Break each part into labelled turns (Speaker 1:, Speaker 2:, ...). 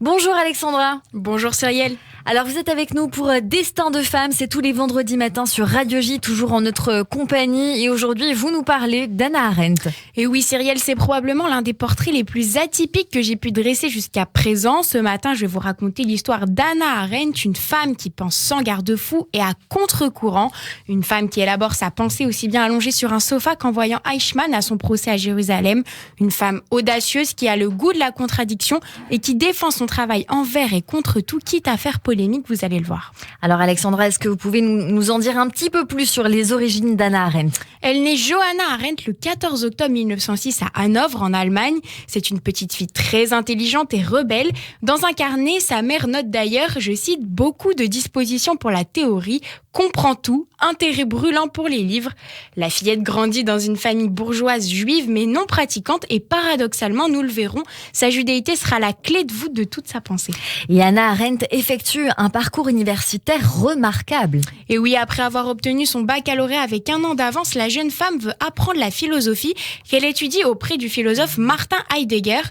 Speaker 1: Bonjour Alexandra.
Speaker 2: Bonjour Cyrielle.
Speaker 1: Alors vous êtes avec nous pour Destin de femme, c'est tous les vendredis matins sur Radio J, toujours en notre compagnie. Et aujourd'hui, vous nous parlez d'Hannah Arendt.
Speaker 2: Et oui Cyrielle, c'est probablement l'un des portraits les plus atypiques que j'ai pu dresser jusqu'à présent. Ce matin, je vais vous raconter l'histoire d'Hannah Arendt, une femme qui pense sans garde-fou et à contre-courant. Une femme qui élabore sa pensée aussi bien allongée sur un sofa qu'en voyant Eichmann à son procès à Jérusalem. Une femme audacieuse qui a le goût de la contradiction et qui défend son travail envers et contre tout, quitte à faire polémique, vous allez le voir.
Speaker 1: Alors Alexandra, est-ce que vous pouvez nous en dire un petit peu plus sur les origines d'Hannah Arendt ?
Speaker 2: Elle naît Johanna Arendt le 14 octobre 1906 à Hanovre, en Allemagne. C'est une petite fille très intelligente et rebelle. Dans un carnet, sa mère note d'ailleurs, je cite, « beaucoup de dispositions pour la théorie, comprend tout, intérêt brûlant pour les livres ». La fillette grandit dans une famille bourgeoise juive mais non pratiquante et paradoxalement, nous le verrons, sa judéité sera la clé de voûte de toute sa pensée.
Speaker 1: Et Hannah Arendt effectue un parcours universitaire remarquable.
Speaker 2: Et oui, après avoir obtenu son baccalauréat avec 1 an d'avance, la jeune femme veut apprendre la philosophie qu'elle étudie auprès du philosophe Martin Heidegger.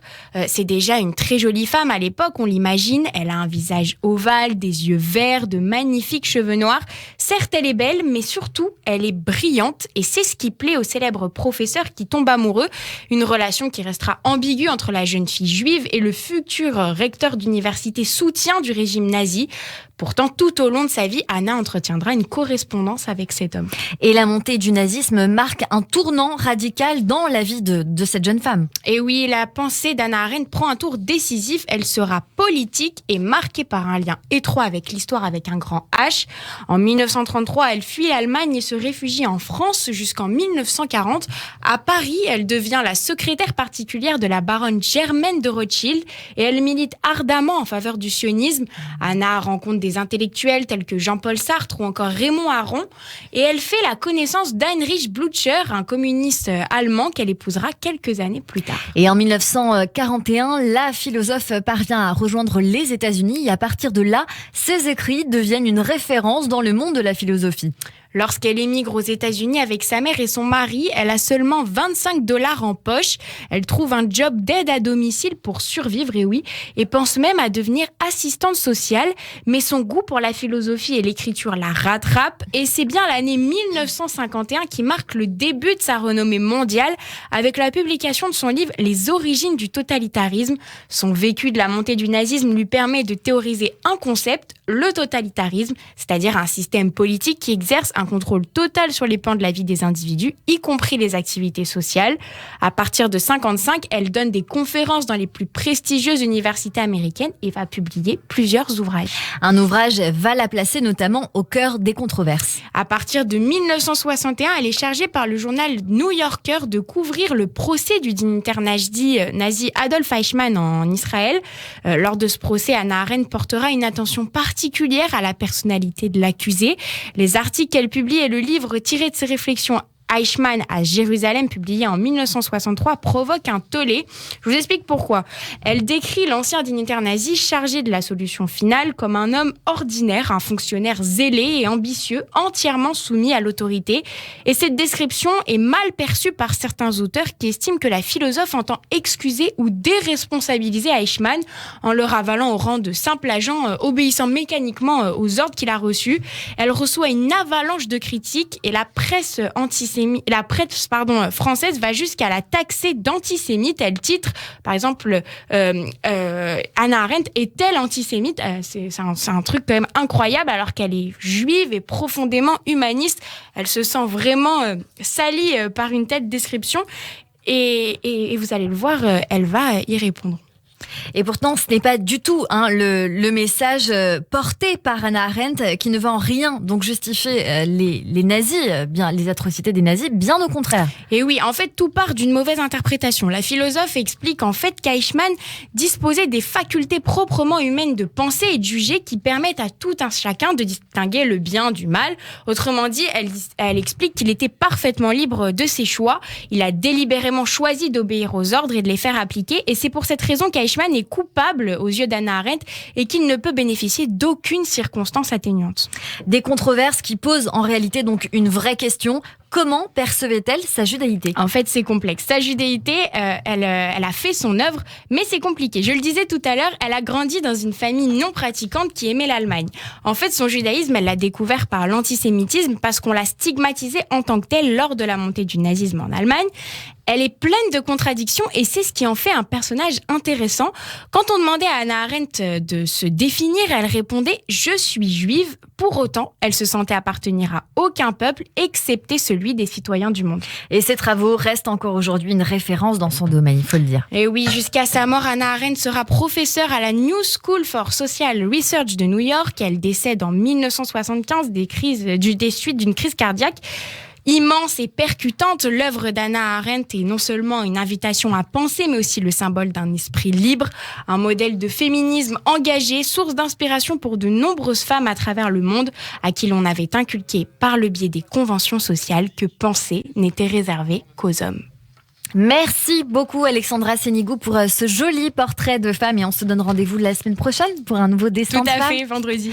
Speaker 2: C'est déjà une très jolie femme à l'époque, on l'imagine. Elle a un visage ovale, des yeux verts, de magnifiques cheveux noirs. Certes, elle est belle, mais surtout, elle est brillante. Et c'est ce qui plaît au célèbre professeur qui tombe amoureux. Une relation qui restera ambiguë entre la jeune fille juive et le futur recteur d'université soutien du régime nazi. Pourtant, tout au long de sa vie, Hannah entretiendra une correspondance avec cet homme.
Speaker 1: Et la montée du nazisme marque un tournant radical dans la vie de cette jeune femme.
Speaker 2: Et oui, la pensée d'Hannah Arendt prend un tour décisif. Elle sera politique et marquée par un lien étroit avec l'histoire avec un grand H. En 1933, elle fuit l'Allemagne et se réfugie en France jusqu'en 1940. À Paris, elle devient la secrétaire particulière de la baronne Germaine de Rothschild et elle milite ardemment en faveur du sionisme. Hannah rencontre des intellectuels tels que Jean-Paul Sartre ou encore Raymond Aron et elle fait la connaissance d'Heinrich Blücher, un communiste allemand qu'elle épousera quelques années plus tard.
Speaker 1: Et en 1941, la philosophe parvient à rejoindre les États-Unis et à partir de là, ses écrits deviennent une référence dans le monde de la philosophie.
Speaker 2: Lorsqu'elle émigre aux États-Unis avec sa mère et son mari, elle a seulement $25 en poche. Elle trouve un job d'aide à domicile pour survivre, et pense même à devenir assistante sociale. Mais son goût pour la philosophie et l'écriture la rattrape. Et c'est bien l'année 1951 qui marque le début de sa renommée mondiale avec la publication de son livre « Les origines du totalitarisme ». Son vécu de la montée du nazisme lui permet de théoriser un concept, le totalitarisme, c'est-à-dire un système politique qui exerce un contrôle total sur les pans de la vie des individus, y compris les activités sociales. À partir de 1955, elle donne des conférences dans les plus prestigieuses universités américaines et va publier plusieurs ouvrages.
Speaker 1: Un ouvrage va la placer notamment au cœur des controverses.
Speaker 2: À partir de 1961, elle est chargée par le journal New Yorker de couvrir le procès du dignitaire nazi Adolf Eichmann en Israël. Lors de ce procès, Hannah Arendt portera une attention particulière à la personnalité de l'accusé. Les articles qu'elle publie et le livre tiré de ses réflexions Eichmann à Jérusalem, publié en 1963, provoque un tollé. Je vous explique pourquoi. Elle décrit l'ancien dignitaire nazi chargé de la solution finale comme un homme ordinaire, un fonctionnaire zélé et ambitieux, entièrement soumis à l'autorité. Et cette description est mal perçue par certains auteurs qui estiment que la philosophe entend excuser ou déresponsabiliser Eichmann en le ravalant au rang de simple agent obéissant mécaniquement aux ordres qu'il a reçus. Elle reçoit une avalanche de critiques et la presse française va jusqu'à la taxer d'antisémite. Elle titre, par exemple, Hannah Arendt est-elle antisémite ? C'est un truc quand même incroyable alors qu'elle est juive et profondément humaniste. Elle se sent vraiment salie par une telle description et vous allez le voir, elle va y répondre.
Speaker 1: Et pourtant, ce n'est pas du tout le message porté par Hannah Arendt qui ne va en rien donc justifier les nazis, bien les atrocités des nazis, bien au contraire.
Speaker 2: Et oui, en fait, tout part d'une mauvaise interprétation. La philosophe explique en fait qu'Eichmann disposait des facultés proprement humaines de penser et de juger qui permettent à tout un chacun de distinguer le bien du mal. Autrement dit, elle explique qu'il était parfaitement libre de ses choix. Il a délibérément choisi d'obéir aux ordres et de les faire appliquer. Et c'est pour cette raison qu'Eichmann Eichmann est coupable aux yeux d'Hannah Arendt et qu'il ne peut bénéficier d'aucune circonstance atténuante.
Speaker 1: Des controverses qui posent en réalité donc une vraie question. Comment percevait-elle sa judaïté ?
Speaker 2: En fait, c'est complexe. Sa judaïté, elle a fait son œuvre, mais c'est compliqué. Je le disais tout à l'heure, elle a grandi dans une famille non pratiquante qui aimait l'Allemagne. En fait, son judaïsme, elle l'a découvert par l'antisémitisme parce qu'on l'a stigmatisée en tant que telle lors de la montée du nazisme en Allemagne. Elle est pleine de contradictions et c'est ce qui en fait un personnage intéressant. Quand on demandait à Hannah Arendt de se définir, elle répondait « Je suis juive ». Pour autant, elle se sentait appartenir à aucun peuple, excepté celui des citoyens du monde.
Speaker 1: Et ses travaux restent encore aujourd'hui une référence dans son domaine, il faut le dire.
Speaker 2: Et oui, jusqu'à sa mort, Hannah Arendt sera professeure à la New School for Social Research de New York. Elle décède en 1975 des suites d'une crise cardiaque. Immense et percutante, l'œuvre d'Hannah Arendt est non seulement une invitation à penser, mais aussi le symbole d'un esprit libre, un modèle de féminisme engagé, source d'inspiration pour de nombreuses femmes à travers le monde, à qui l'on avait inculqué par le biais des conventions sociales que penser n'était réservé qu'aux hommes.
Speaker 1: Merci beaucoup Alexandra Sénigou pour ce joli portrait de femme et on se donne rendez-vous la semaine prochaine pour un nouveau dessin de femme.
Speaker 2: Tout à fait, vendredi.